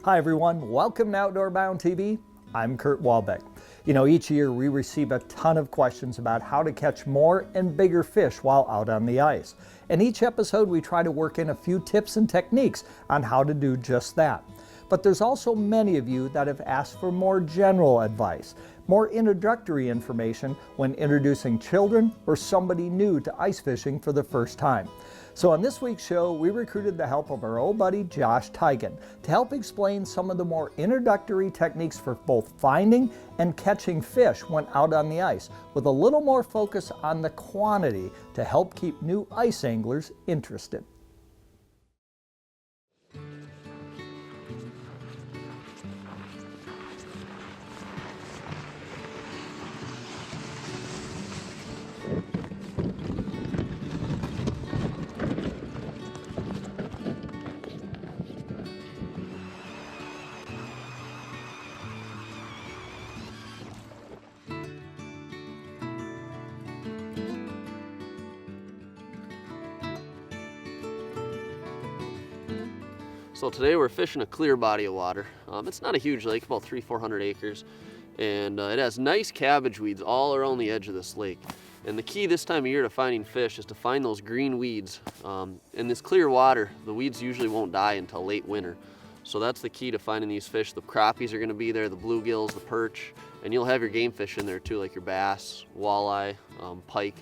Hi everyone, welcome to Outdoor Bound TV. I'm Kurt Walbeck. You know, each year we receive a ton of questions about how to catch more and bigger fish while out on the ice. In each episode we try to work in a few tips and techniques on how to do just that. But there's also many of you that have asked for more general advice, more introductory information when introducing children or somebody new to ice fishing for the first time. So on this week's show, we recruited the help of our old buddy Josh Tiegen to help explain some of the more introductory techniques for both finding and catching fish when out on the ice, with a little more focus on the quantity to help keep new ice anglers interested. So today we're fishing a clear body of water. It's not a huge lake, about 300-400 acres, and it has nice cabbage weeds all around the edge of this lake. And the key this time of year to finding fish is to find those green weeds. In this clear water, the weeds usually won't die until late winter. So that's the key to finding these fish. The crappies are gonna be there, the bluegills, the perch, and you'll have your game fish in there too, like your bass, walleye, pike.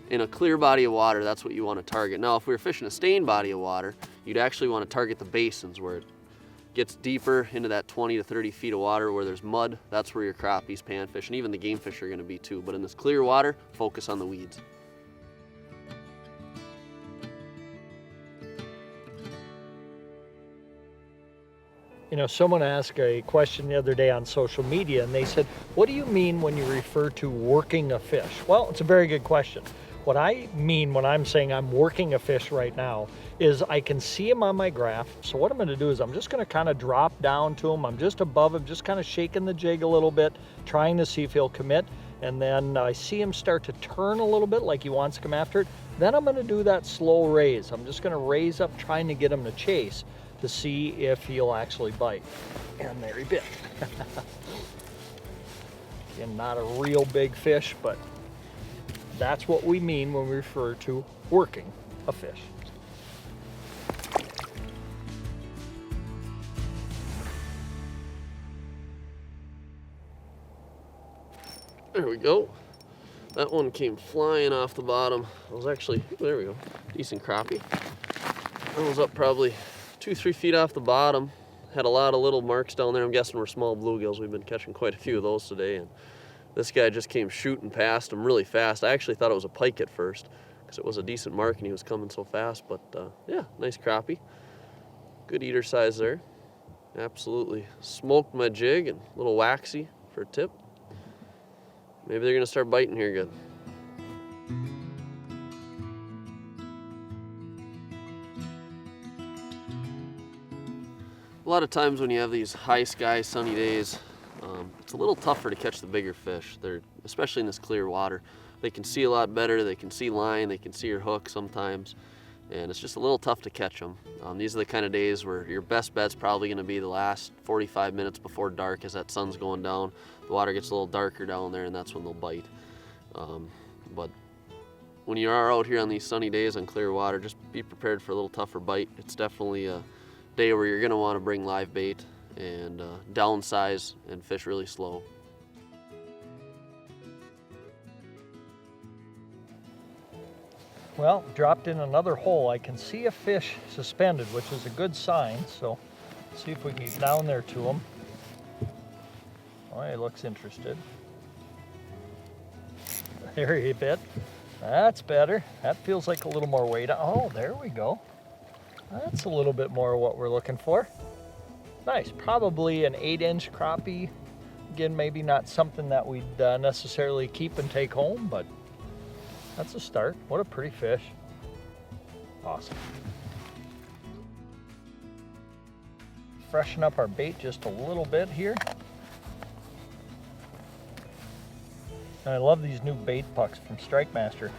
In a clear body of water, that's what you want to target. Now, if we were fishing a stained body of water, you'd actually want to target the basins where it gets deeper into that 20 to 30 feet of water where there's mud. That's where your crappies, panfish, and even the game fish are going to be too. But in this clear water, focus on the weeds. You know, someone asked a question the other day on social media and they said, what do you mean when you refer to working a fish? Well, it's a very good question. What I mean when I'm saying I'm working a fish right now is I can see him on my graph. So what I'm going to do is I'm just going to kind of drop down to him. I'm just above him, just kind of shaking the jig a little bit, trying to see if he'll commit. And then I see him start to turn a little bit like he wants to come after it. Then I'm going to do that slow raise. I'm just going to raise up, trying to get him to chase to see if he'll actually bite. And there he bit. Again, not a real big fish, but that's what we mean when we refer to working a fish. There we go. That one came flying off the bottom. It was actually, there we go, decent crappie. That was up probably 2-3 feet off the bottom. Had a lot of little marks down there. I'm guessing were small bluegills. We've been catching quite a few of those today. And this guy just came shooting past him really fast. I actually thought it was a pike at first because it was a decent mark and he was coming so fast. But yeah, nice crappie. Good eater size there. Absolutely smoked my jig and a little waxy for a tip. Maybe they're gonna start biting here good. A lot of times when you have these high sky, sunny days, it's a little tougher to catch the bigger fish. They're, especially in this clear water. They can see a lot better, they can see line, they can see your hook sometimes, and it's just a little tough to catch them. These are the kind of days where your best bet's probably gonna be the last 45 minutes before dark as that sun's going down. The water gets a little darker down there and that's when they'll bite. But when you are out here on these sunny days on clear water, just be prepared for a little tougher bite. It's definitely a day where you're going to want to bring live bait and downsize and fish really slow. Well, dropped in another hole. I can see a fish suspended, which is a good sign. So let's see if we can get down there to him. Oh, he looks interested. There he bit. That's better. That feels like a little more weight. Oh, there we go. That's a little bit more what we're looking for. Nice, probably an 8-inch crappie. Again, maybe not something that we'd necessarily keep and take home, but that's a start. What a pretty fish. Awesome. Freshen up our bait just a little bit here. And I love these new bait pucks from Strike Master.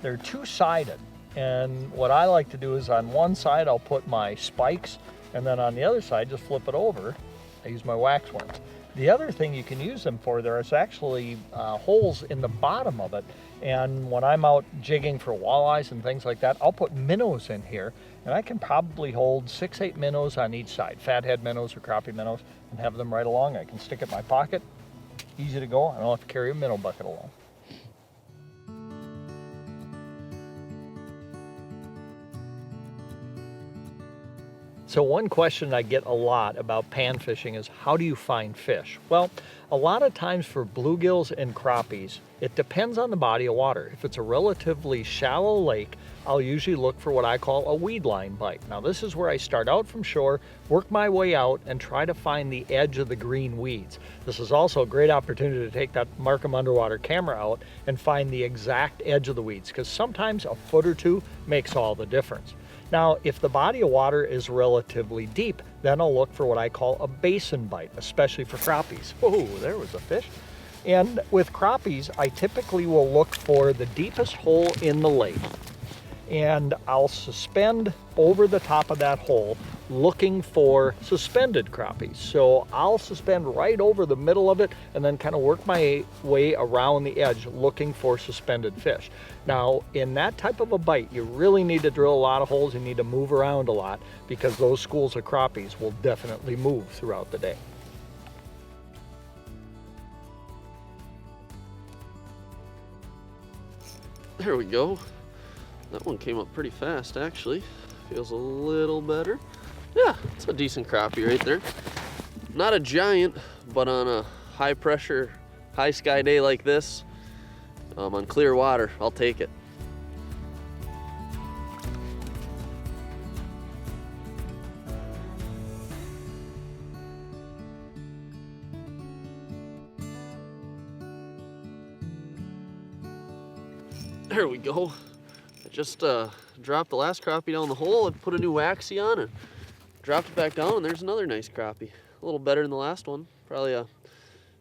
They're two-sided, And what I like to do is on one side I'll put my spikes, and then on the other side just flip it over. I use my wax worms. The other thing you can use them for, there's actually holes in the bottom of it. And when I'm out jigging for walleyes and things like that, I'll put minnows in here, and I can probably hold 6-8 minnows on each side, fathead minnows or crappie minnows, and have them right along. I can stick it in my pocket, easy to go. I don't have to carry a minnow bucket along. So one question I get a lot about pan fishing is, how do you find fish? Well, a lot of times for bluegills and crappies, it depends on the body of water. If it's a relatively shallow lake, I'll usually look for what I call a weed line bite. Now this is where I start out from shore, work my way out, and try to find the edge of the green weeds. This is also a great opportunity to take that Markham underwater camera out and find the exact edge of the weeds, because sometimes a foot or two makes all the difference. Now, if the body of water is relatively deep, then I'll look for what I call a basin bite, especially for crappies. Whoa, there was a fish. And with crappies, I typically will look for the deepest hole in the lake, and I'll suspend over the top of that hole looking for suspended crappies. So I'll suspend right over the middle of it and then kind of work my way around the edge looking for suspended fish. Now, in that type of a bite, you really need to drill a lot of holes. You need to move around a lot, because those schools of crappies will definitely move throughout the day. There we go. That one came up pretty fast, actually. Feels a little better. Yeah, it's a decent crappie right there. Not a giant, but on a high pressure, high sky day like this, on clear water, I'll take it. There we go. I just dropped the last crappie down the hole and put a new waxy on and dropped it back down, and there's another nice crappie. A little better than the last one. Probably a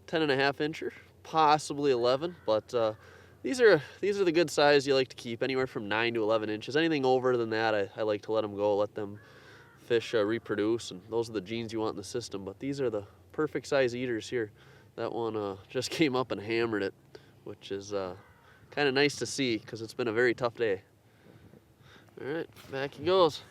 10.5 incher, possibly 11, but these are the good size you like to keep, anywhere from 9 to 11 inches. Anything over than that, I like to let them go, let them fish reproduce, and those are the genes you want in the system. But these are the perfect size eaters here. That one just came up and hammered it, which is kind of nice to see, because it's been a very tough day. All right, back he goes.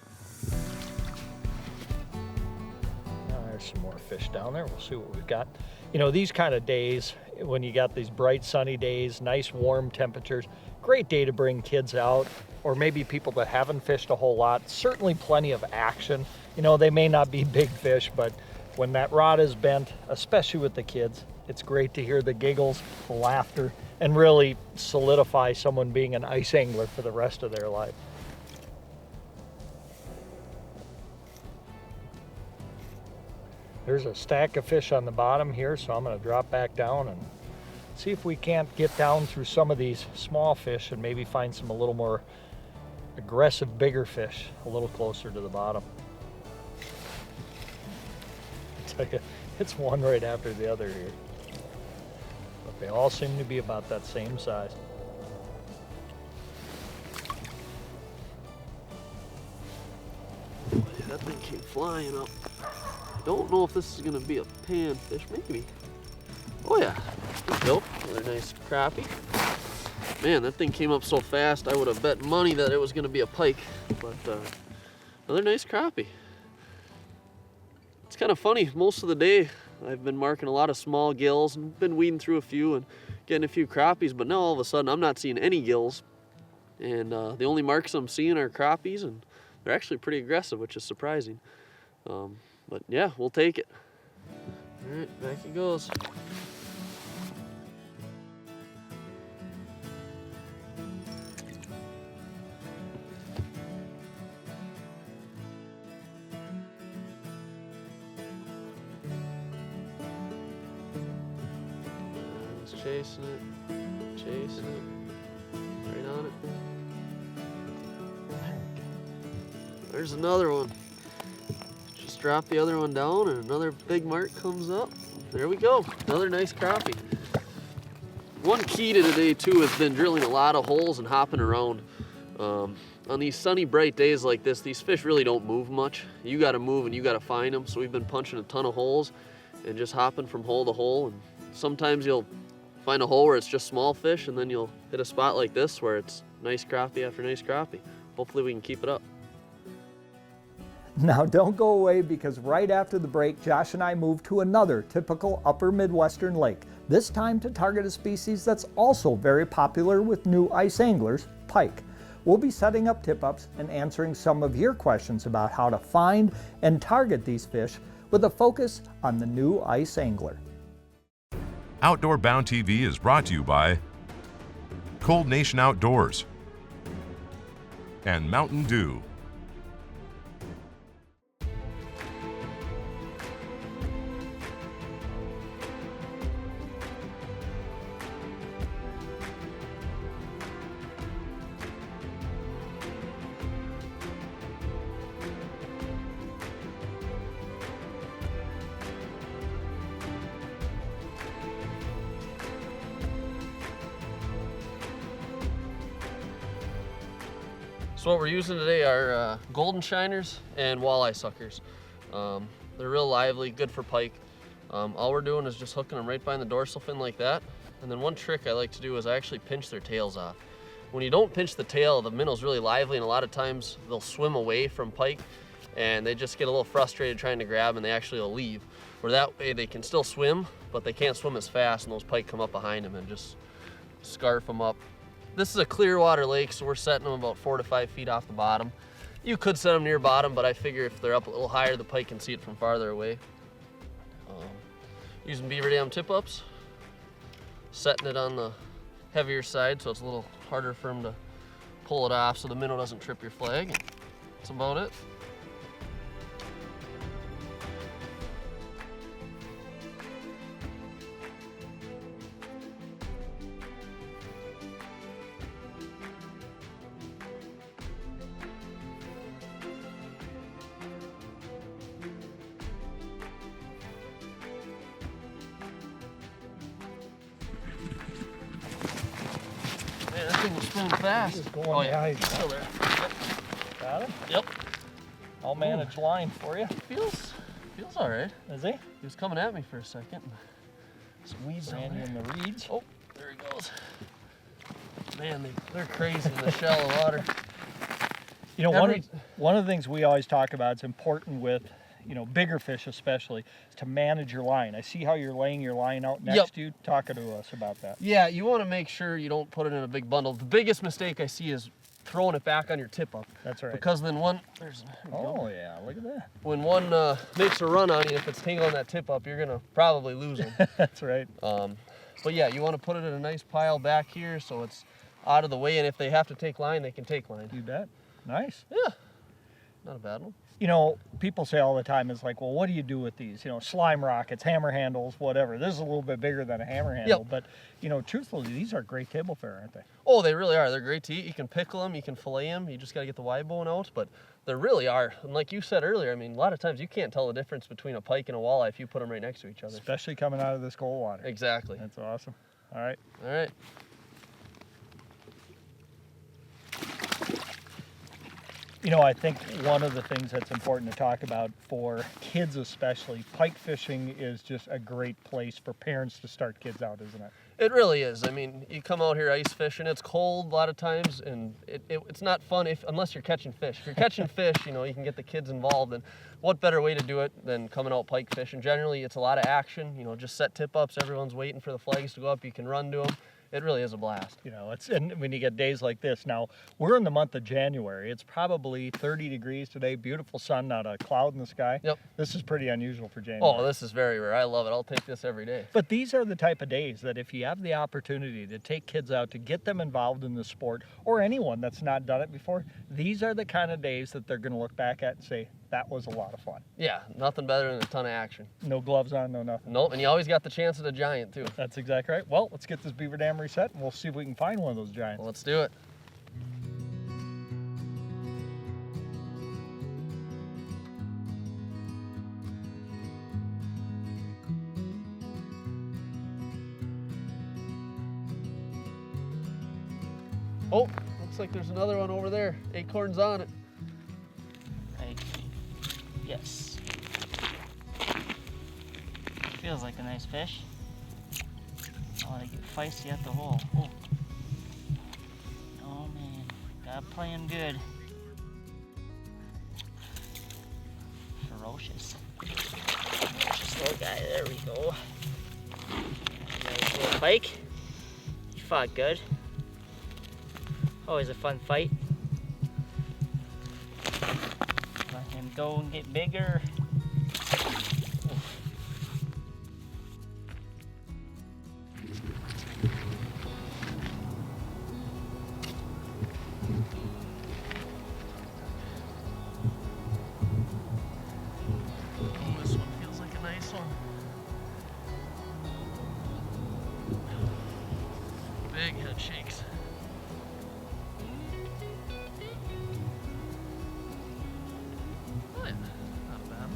Now there's some more fish down there. We'll see what we've got. You know, these kind of days, when you got these bright sunny days, nice warm temperatures, great day to bring kids out, or maybe people that haven't fished a whole lot. Certainly plenty of action. You know, they may not be big fish, but when that rod is bent, especially with the kids, it's great to hear the giggles, the laughter, and really solidify someone being an ice angler for the rest of their life. There's a stack of fish on the bottom here, so I'm going to drop back down and see if we can't get down through some of these small fish and maybe find some a little more aggressive, bigger fish a little closer to the bottom. I tell you, it's one right after the other here. But they all seem to be about that same size. Boy, that thing came flying up. Don't know if this is gonna be a panfish, maybe. Oh yeah, there we go. Another nice crappie. Man, that thing came up so fast, I would have bet money that it was gonna be a pike, but another nice crappie. It's kind of funny, most of the day I've been marking a lot of small gills and been weeding through a few and getting a few crappies, but now all of a sudden I'm not seeing any gills, and the only marks I'm seeing are crappies, and they're actually pretty aggressive, which is surprising. But yeah, we'll take it. All right, back he goes. He's chasing it, right on it. There's another one. Drop the other one down and another big mark comes up. There we go, another nice crappie. One key to today too has been drilling a lot of holes and hopping around. on these sunny, bright days like this, these fish really don't move much. You got to move and you got to find them. So we've been punching a ton of holes and just hopping from hole to hole. And sometimes you'll find a hole where it's just small fish, and then you'll hit a spot like this where it's nice crappie after nice crappie. Hopefully we can keep it up. Now don't go away, because right after the break, Josh and I moved to another typical upper Midwestern lake, this time to target a species that's also very popular with new ice anglers, pike. We'll be setting up tip-ups and answering some of your questions about how to find and target these fish with a focus on the new ice angler. Outdoor Bound TV is brought to you by Cold Nation Outdoors and Mountain Dew. So what we're using today are golden shiners and walleye suckers. They're real lively, good for pike. All we're doing is just hooking them right behind the dorsal fin like that. And then one trick I like to do is I actually pinch their tails off. When you don't pinch the tail, the minnow's really lively, and a lot of times they'll swim away from pike and they just get a little frustrated trying to grab, and they actually will leave. Where that way they can still swim, but they can't swim as fast, and those pike come up behind them and just scarf them up. This is a clear water lake, so we're setting them about 4 to 5 feet off the bottom. You could set them near bottom, but I figure if they're up a little higher, the pike can see it from farther away. Using beaver dam tip-ups, setting it on the heavier side so it's a little harder for them to pull it off so the minnow doesn't trip your flag. That's about it. Man, that thing was swimming fast. Just going Oh yeah, behind. still there. Yep. Got him? Yep. I'll manage line for you. Feels all right. Is he? He was coming at me for a second. Some weeds down Randy there. in the reeds. Oh, there he goes. Man, they're crazy in the shallow water. You know, one of the things we always talk about, it's important with, you know, bigger fish especially, is to manage your line. I see how you're laying your line out next to you. Talk to us about that. Yeah, you want to make sure you don't put it in a big bundle. The biggest mistake I see is throwing it back on your tip-up. That's right. Because then Oh yeah, look at that. when one makes a run on you, if it's tangled on that tip-up, you're gonna probably lose them. That's right. But yeah, you want to put it in a nice pile back here so it's out of the way, and if they have to take line, they can take line. You bet. Nice. Yeah, not a bad one. You know, people say all the time, it's like, well, what do you do with these? You know, slime rockets, hammer handles, whatever. This is a little bit bigger than a hammer handle, Yep. but, you know, truthfully, these are great table fare, aren't they? Oh, they really are. They're great to eat. You can pickle them, you can fillet them. You just got to get the wide bone out, but they really are. And like you said earlier, I mean, a lot of times you can't tell the difference between a pike and a walleye if you put them right next to each other. Especially coming out of this cold water. Exactly. That's awesome. All right. All right. You know, I think one of the things that's important to talk about for kids especially, pike fishing is just a great place for parents to start kids out, isn't it? It really is. I mean, you come out here ice fishing, it's cold a lot of times, and it's not fun unless you're catching fish. If you're catching fish, you know, you can get the kids involved, and what better way to do it than coming out pike fishing? Generally, it's a lot of action, you know, just set tip-ups, everyone's waiting for the flags to go up, you can run to them. It really is a blast. You know, and when you get days like this, now we're in the month of January. It's probably 30 degrees today, beautiful sun, not a cloud in the sky. Yep. This is pretty unusual for January. Oh, this is very rare. I love it. I'll take this every day. But these are the type of days that if you have the opportunity to take kids out, to get them involved in the sport, or anyone that's not done it before, these are the kind of days that they're going to look back at and say, that was a lot of fun. Yeah, nothing better than a ton of action. No gloves on, no nothing. Nope, and you always got the chance at a giant too. That's exactly right. Well, let's get this beaver dam reset and we'll see if we can find one of those giants. Well, let's do it. Oh, looks Looks like there's another one over there. Acorns on it. Pike. Yes. Feels like a nice fish. Oh, they get feisty at the hole. Oh, oh man, got playing good. Ferocious. Ferocious little guy. There we go. Nice little pike. He fought good. Always a fun fight. Let him go and get bigger. Oh, this one feels like a nice one. Big head shakes. Oh yeah, not bad.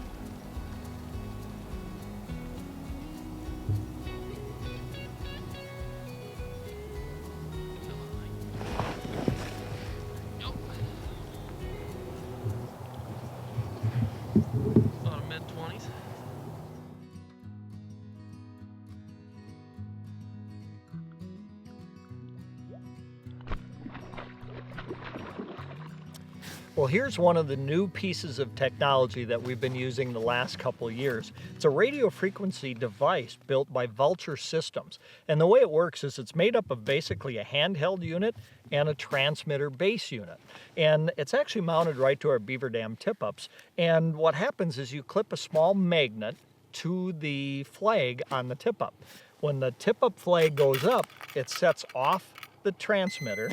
Yep. About a mid-20s. Well, here's one of the new pieces of technology that we've been using the last couple of years. It's a radio frequency device built by Vulture Systems. And the way it works is it's made up of basically a handheld unit and a transmitter base unit. And it's actually mounted right to our beaver dam tip-ups. And what happens is you clip a small magnet to the flag on the tip-up. When the tip-up flag goes up, it sets off the transmitter,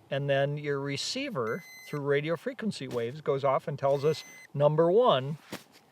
and then your receiver through radio frequency waves goes off and tells us number one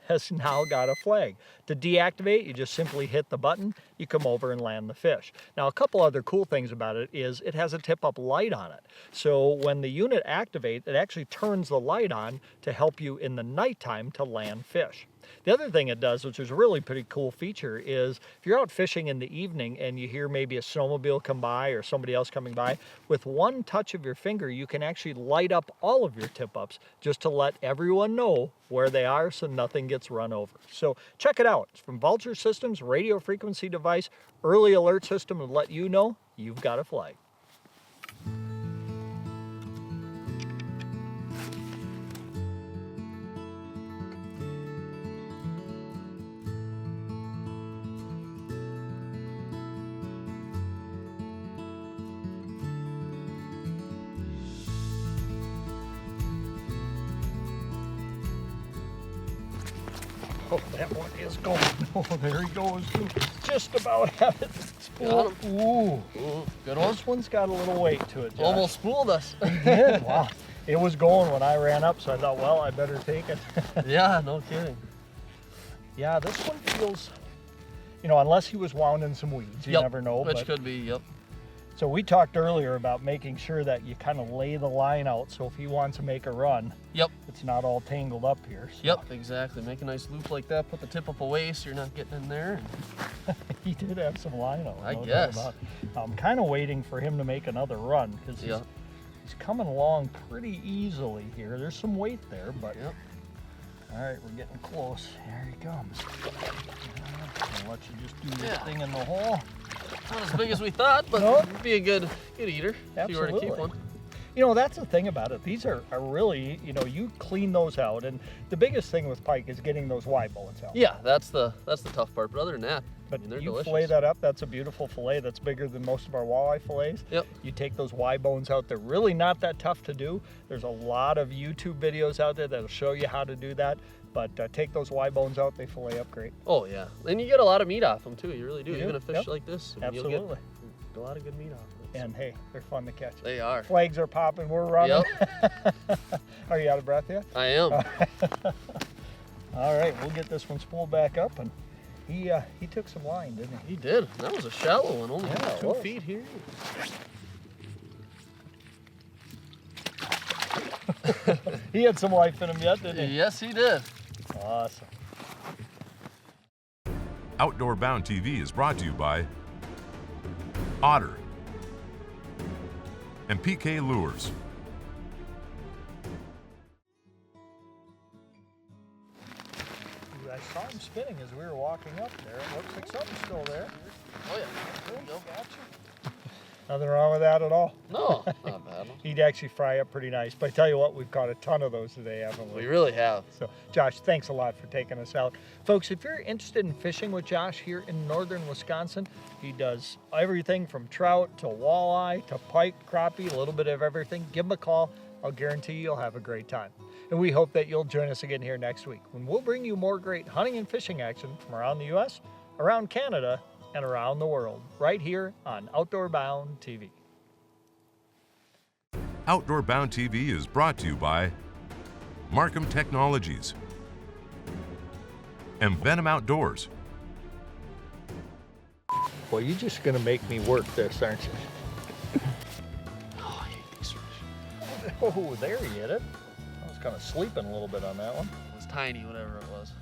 has now got a flag. To deactivate, you just simply hit the button, you come over and land the fish. Now, a couple other cool things about it is it has a tip-up light on it. So when the unit activates, it actually turns the light on to help you in the nighttime to land fish. The other thing it does, which is a really pretty cool feature, is if you're out fishing in the evening and you hear maybe a snowmobile come by or somebody else coming by, with one touch of your finger, you can actually light up all of your tip-ups just to let everyone know where they are so nothing gets run over. So check it out. It's from Vulture Systems, radio frequency device, early alert system to let you know you've got a flag. Oh, that one is going. Oh, there he goes. Just about have it spooled. Got him. Ooh. Ooh, good one. This one's got a little weight to it, Josh. Almost spooled us. He did. Wow. It was going when I ran up, so I thought, well, I better take it. Yeah, no kidding. Yeah, this one feels, unless he was wound in some weeds, you never know. Which could be, yep. So we talked earlier about making sure that you kind of lay the line out, so if he wants to make a run, Yep. it's not all tangled up here. So. Yep, exactly. Make a nice loop like that. Put the tip up away so you're not getting in there. He did have some line out. I no doubt guess. about it. I'm kind of waiting for him to make another run because he's coming along pretty easily here. There's some weight there, but Yep. all right, we're getting close. Here he comes. I'll let you just do your thing in the hole. Not as big as we thought, but Nope. it'd be a good eater if you were to keep Absolutely. one. That's the thing about it. These are really, you clean those out, and the biggest thing with pike is getting those Y bullets out. Yeah, that's the tough part. But other than that, But they're you delicious. fillet that up, that's a beautiful fillet that's bigger than most of our walleye fillets. Yep. You take those Y bones out, they're really not that tough to do. There's a lot of YouTube videos out there that'll show you how to do that, but take those Y bones out, they fillet up great. Oh yeah, and you get a lot of meat off them too. You really do. You do, Even a fish yep. like this, I mean, Absolutely. you'll get a lot of good meat off of it. And hey, they're fun to catch. They are. Flags are popping, we're running. Yep. Are you out of breath yet? I am. All right, we'll get this one spooled back up, and he took some line, didn't he? He did. That was a shallow one, only Yeah, it 2 was. feet here. He had some life in him yet, didn't he? Yes, he did. Awesome. Outdoor Bound TV is brought to you by Otter and PK Lures. I saw him spinning as we were walking up there. It looks like something's still there. Oh yeah. There you go. Nothing wrong with that at all. No, not bad. He'd actually fry up pretty nice. But I tell you what, we've caught a ton of those today, haven't we? We really have. So, Josh, thanks a lot for taking us out. Folks, if you're interested in fishing with Josh here in northern Wisconsin, he does everything from trout to walleye to pike, crappie, a little bit of everything. Give him a call. I'll guarantee you'll have a great time. And we hope that you'll join us again here next week when we'll bring you more great hunting and fishing action from around the U.S., around Canada, and around the world, right here on Outdoor Bound TV. Outdoor Bound TV is brought to you by Markham Technologies and Venom Outdoors. Well, you're just going to make me work this, aren't you? Oh, I hate these fish. Oh, there you hit it. I was kind of sleeping a little bit on that one. It was tiny, whatever it was.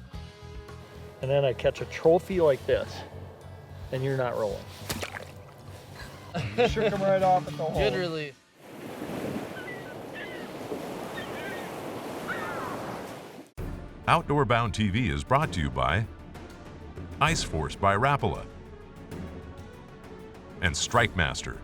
And then I catch a trophy like this, and you're not rolling. You shook him right off at the hole. Good relief. Outdoor Bound TV is brought to you by Ice Force by Rapala and Strike Master.